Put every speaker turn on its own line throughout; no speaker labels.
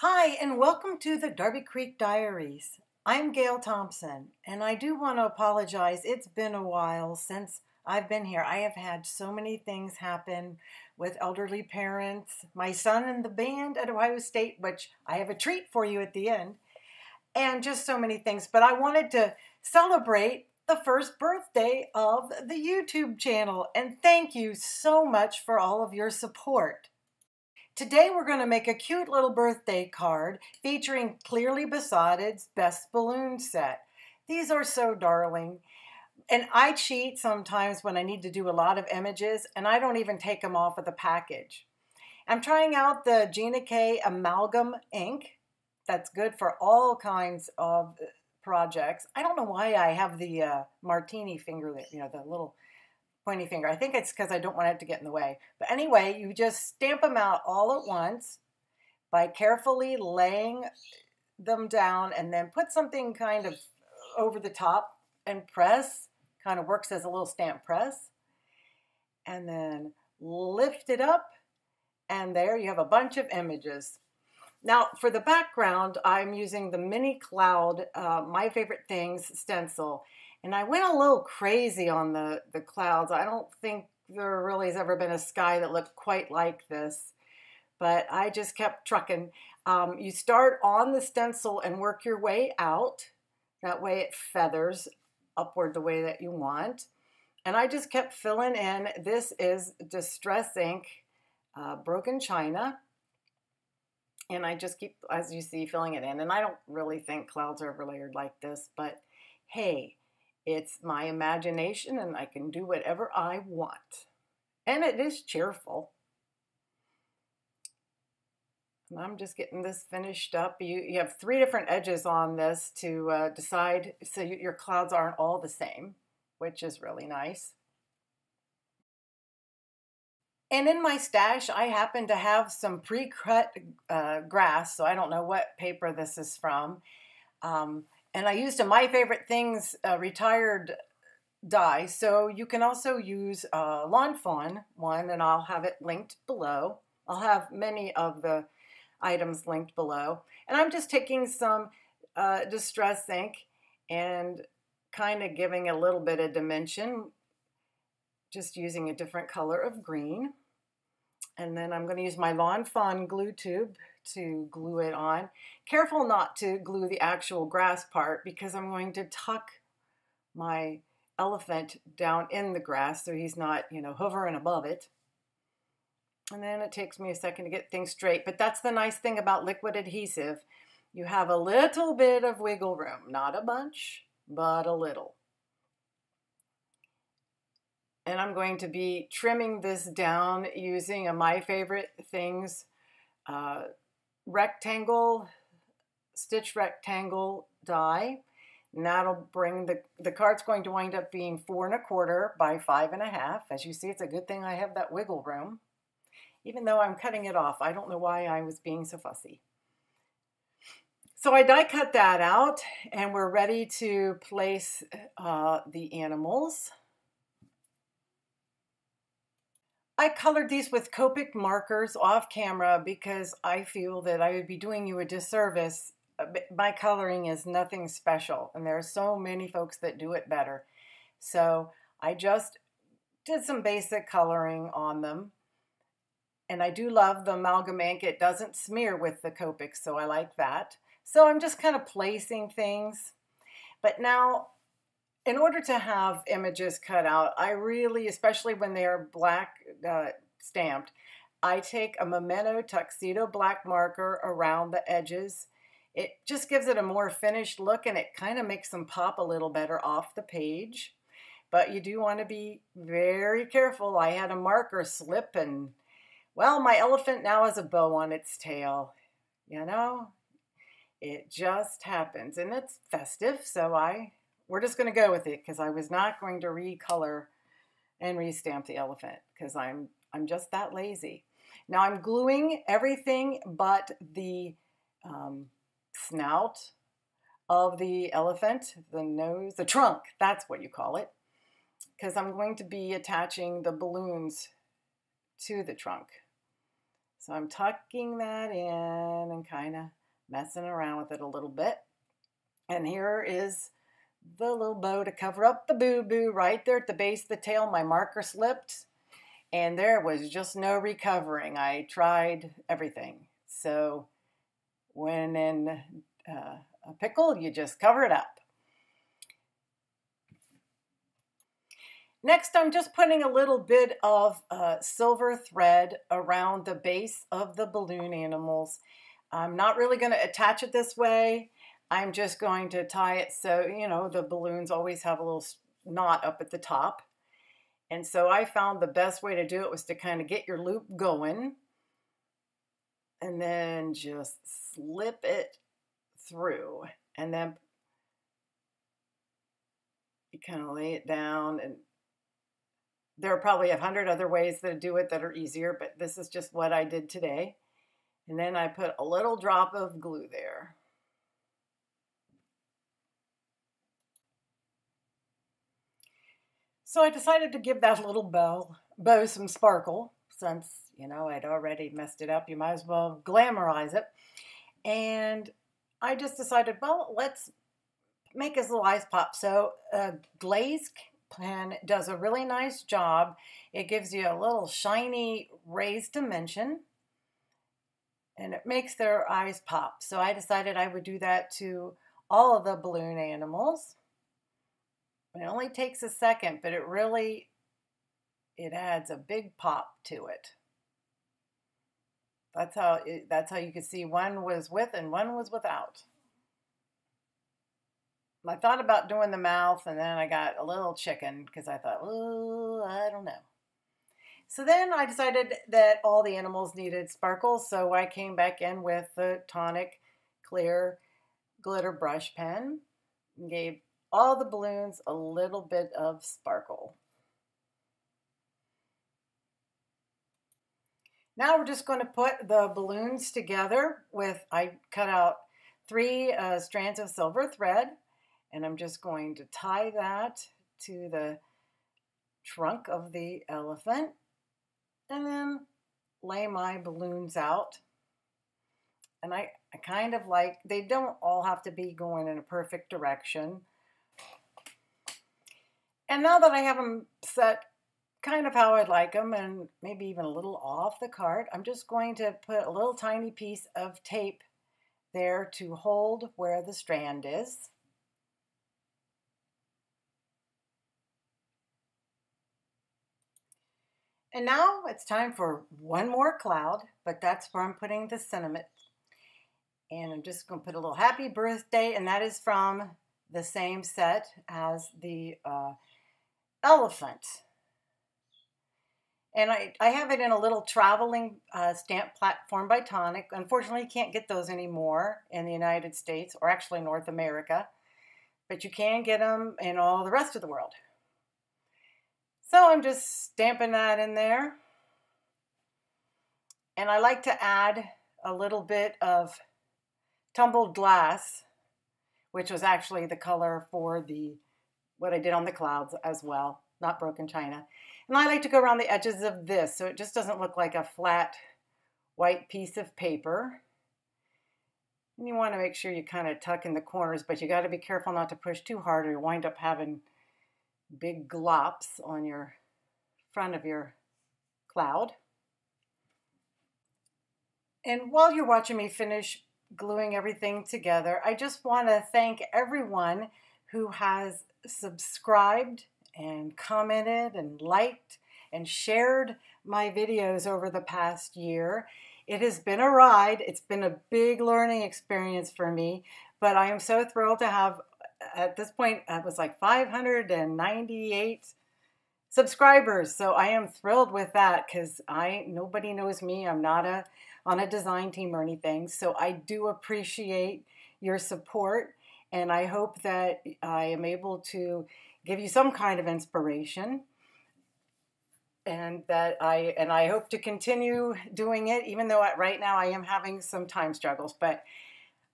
Hi, and welcome to the Darby Creek Diaries. I'm Gail Thompson, and I do want to apologize. It's been a while since I've been here. I have had so many things happen with elderly parents, my son in the band at Ohio State, which I have a treat for you at the end, and just so many things. But I wanted to celebrate the first birthday of the YouTube channel, and thank you so much for all of your support. Today we're going to make a cute little birthday card featuring Clearly Besotted's Best Balloon Set. These are so darling. And I cheat sometimes when I need to do a lot of images, and I don't even take them off of the package. I'm trying out the Gina K Amalgam ink. That's good for all kinds of projects. I don't know why I have the martini finger, that the little pointy finger. I think it's because I don't want it to get in the way. But anyway, you just stamp them out all at once by carefully laying them down and then put something kind of over the top and press. Kind of works as a little stamp press. And then lift it up, and there you have a bunch of images. Now for the background, I'm using the Mini Cloud, My Favorite Things stencil. And I went a little crazy on the clouds. I don't think there really has ever been a sky that looked quite like this. But I just kept trucking. You start on the stencil and work your way out. That way it feathers upward the way that you want. And I just kept filling in. This is Distress Ink, Broken China. And I just keep, as you see, filling it in. And I don't really think clouds are overlayered like this. But hey, it's my imagination, and I can do whatever I want. And it is cheerful. And I'm just getting this finished up. You have 3 different edges on this to decide, so your clouds aren't all the same, which is really nice. And in my stash, I happen to have some pre-cut grass, so I don't know what paper this is from. And I used a My Favorite Things retired die, so you can also use Lawn Fawn one, and I'll have it linked below. I'll have many of the items linked below. And I'm just taking some Distress Ink and kind of giving a little bit of dimension, just using a different color of green. And then I'm going to use my Lawn Fawn glue tube to glue it on. Careful not to glue the actual grass part, because I'm going to tuck my elephant down in the grass so he's not, hovering above it. And then it takes me a second to get things straight. But that's the nice thing about liquid adhesive. You have a little bit of wiggle room. Not a bunch, but a little. And I'm going to be trimming this down using a My Favorite Things stitch rectangle die. And that'll bring the card's going to wind up being 4 1/4 by 5 1/2. As you see, it's a good thing I have that wiggle room. Even though I'm cutting it off, I don't know why I was being so fussy. So I die cut that out, and we're ready to place the animals. I colored these with Copic markers off camera because I feel that I would be doing you a disservice. My coloring is nothing special, and there are so many folks that do it better. So I just did some basic coloring on them. And I do love the amalgam ink. It doesn't smear with the Copic, so I like that. So I'm just kind of placing things. But now, in order to have images cut out, I really, especially when they are black stamped, I take a Memento Tuxedo black marker around the edges. It just gives it a more finished look, and it kind of makes them pop a little better off the page. But you do want to be very careful. I had a marker slip, and well, my elephant now has a bow on its tail. It just happens, and it's festive, so we're just going to go with it, because I was not going to recolor and restamp the elephant, because I'm just that lazy. Now I'm gluing everything but the snout of the elephant, the nose, the trunk, that's what you call it, because I'm going to be attaching the balloons to the trunk. So I'm tucking that in and kind of messing around with it a little bit. And here is the little bow to cover up the boo-boo right there at the base of the tail. My marker slipped and there was just no recovering. I tried everything. So when in a pickle, you just cover it up. Next, I'm just putting a little bit of silver thread around the base of the balloon animals. I'm not really going to attach it this way. I'm just going to tie it so, you know, the balloons always have a little knot up at the top. And so I found the best way to do it was to kind of get your loop going and then just slip it through. And then you kind of lay it down, and there are probably 100 other ways to do it that are easier, but this is just what I did today. And then I put a little drop of glue there. So I decided to give that little bow some sparkle, since, you know, I'd already messed it up. You might as well glamorize it. And I just decided, well, let's make his little eyes pop. So Glaze pen does a really nice job. It gives you a little shiny raised dimension, and it makes their eyes pop. So I decided I would do that to all of the balloon animals. It only takes a second, but it adds a big pop to it. That's how you can see one was with and one was without. I thought about doing the mouth, and then I got a little chicken because I thought, oh, I don't know. So then I decided that all the animals needed sparkles, so I came back in with the Tonic clear glitter brush pen and gave all the balloons a little bit of sparkle. Now we're just going to put the balloons together with, I cut out 3 strands of silver thread, and I'm just going to tie that to the trunk of the elephant and then lay my balloons out. And I kind of like, they don't all have to be going in a perfect direction. And now that I have them set kind of how I'd like them, and maybe even a little off the card, I'm just going to put a little tiny piece of tape there to hold where the strand is. And now it's time for one more cloud, but that's where I'm putting the sentiment. And I'm just going to put a little happy birthday, and that is from the same set as the elephant. And I have it in a little traveling stamp platform by Tonic. Unfortunately, you can't get those anymore in the United States, or actually North America, but you can get them in all the rest of the world. So I'm just stamping that in there. And I like to add a little bit of tumbled glass, which was actually the color for what I did on the clouds as well, not broken china. And I like to go around the edges of this so it just doesn't look like a flat white piece of paper. And you want to make sure you kind of tuck in the corners, but you got to be careful not to push too hard or you wind up having big glops on your front of your cloud. And while you're watching me finish gluing everything together, I just want to thank everyone who has subscribed and commented and liked and shared my videos over the past year. It has been a ride. It's been a big learning experience for me, but I am so thrilled to have, at this point, it was like 598 subscribers. So I am thrilled with that because nobody knows me. I'm not on a design team or anything. So I do appreciate your support, and I hope that I am able to give you some kind of inspiration, and that I hope to continue doing it, even though right now I am having some time struggles. But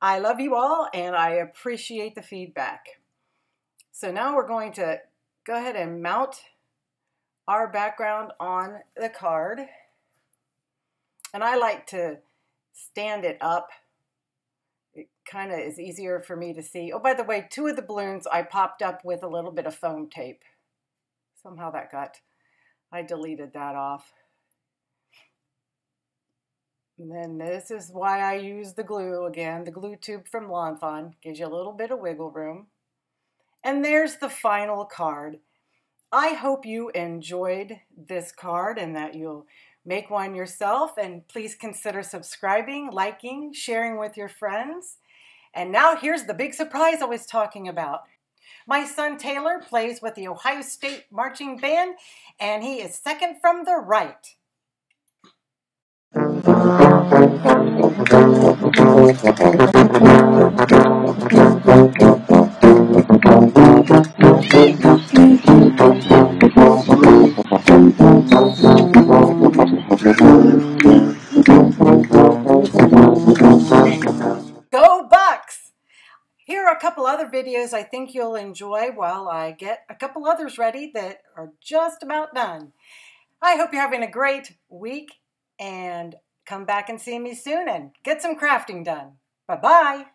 I love you all, and I appreciate the feedback. So now we're going to go ahead and mount our background on the card. And I like to stand it up. It kind of is easier for me to see. Oh, by the way, 2 of the balloons I popped up with a little bit of foam tape. Somehow I deleted that off. And then this is why I use the glue again. The glue tube from Fawn gives you a little bit of wiggle room. And there's the final card. I hope you enjoyed this card and that you'll make one yourself. And please consider subscribing, liking, sharing with your friends. And now here's the big surprise I was talking about. My son Taylor plays with the Ohio State Marching Band, and he is second from the right. Go Bucks! Here are a couple other videos I think you'll enjoy while I get a couple others ready that are just about done. I hope you're having a great week and come back and see me soon and get some crafting done. Bye-bye.